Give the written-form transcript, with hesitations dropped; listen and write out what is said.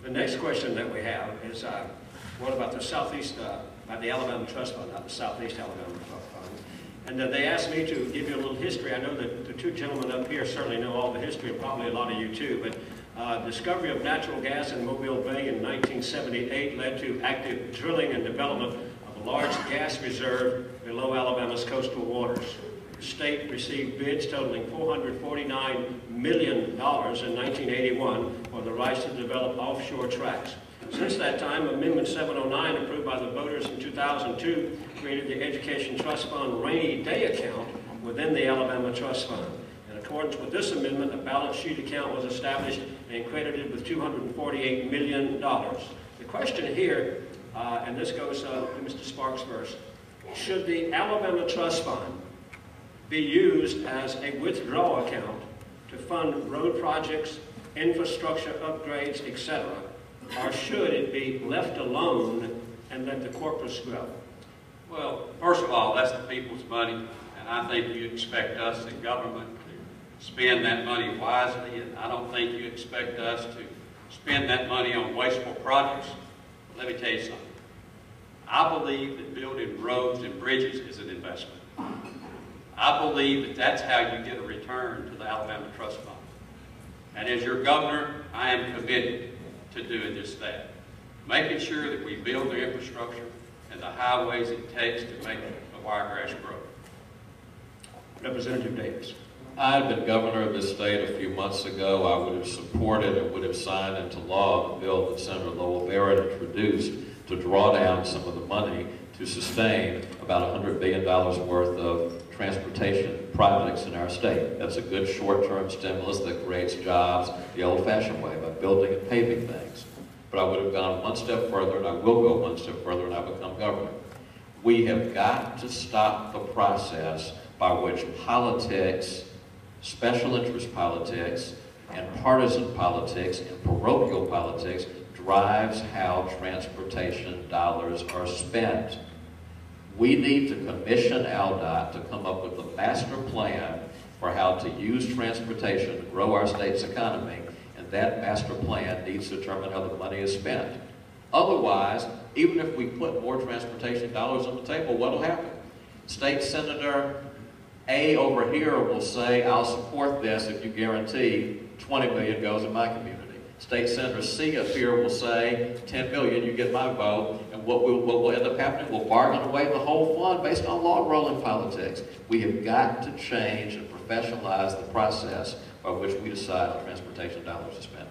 The next question that we have is, what about the Southeast, about the Alabama Trust Fund, not the Southeast Alabama Trust Fund? And they asked me to give you a little history. I know that the two gentlemen up here certainly know all the history, and probably a lot of you too, but discovery of natural gas in Mobile Bay in 1978 led to active drilling and development of a large gas reserve below Alabama's coastal waters. The state received bids totaling $449 million in 1981 for the rights to develop offshore tracts. Since that time, Amendment 709, approved by the voters in 2002, created the Education Trust Fund rainy day account within the Alabama Trust Fund. In accordance with this amendment, a balance sheet account was established and credited with $248 million. The question here, and this goes to Mr. Sparks first, should the Alabama Trust Fund be used as a withdrawal account to fund road projects, infrastructure upgrades, etc., or should it be left alone and let the corpus grow? Well, first of all, that's the people's money, and I think you expect us in government to spend that money wisely, and I don't think you expect us to spend that money on wasteful projects. Let me tell you something. I believe that building roads and bridges is an investment. I believe that that's how you get a return to the Alabama Trust Fund. And as your governor, I am committed to doing just that. Making sure that we build the infrastructure and the highways it takes to make the wiregrass grow. Representative Davis. I had been governor of this state a few months ago. I would have supported and would have signed into law the bill that Senator Lowell Barrett introduced to draw down some of the money to sustain about $100 billion worth of transportation projects in our state. That's a good short-term stimulus that creates jobs the old-fashioned way, by building and paving things. But I would have gone one step further, and I will go one step further, and I become governor. We have got to stop the process by which politics, special interest politics, and partisan politics, and parochial politics drives how transportation dollars are spent. We need to commission ALDOT to come up with a master plan for how to use transportation to grow our state's economy, and that master plan needs to determine how the money is spent. Otherwise, even if we put more transportation dollars on the table, what will happen? State Senator A over here will say, I'll support this if you guarantee 20 million goes in my community. State Senator C up here will say, 10 million, you get my vote, and what will end up happening, we'll bargain away the whole fund based on log rolling politics. We have got to change and professionalize the process by which we decide on transportation dollars to spend.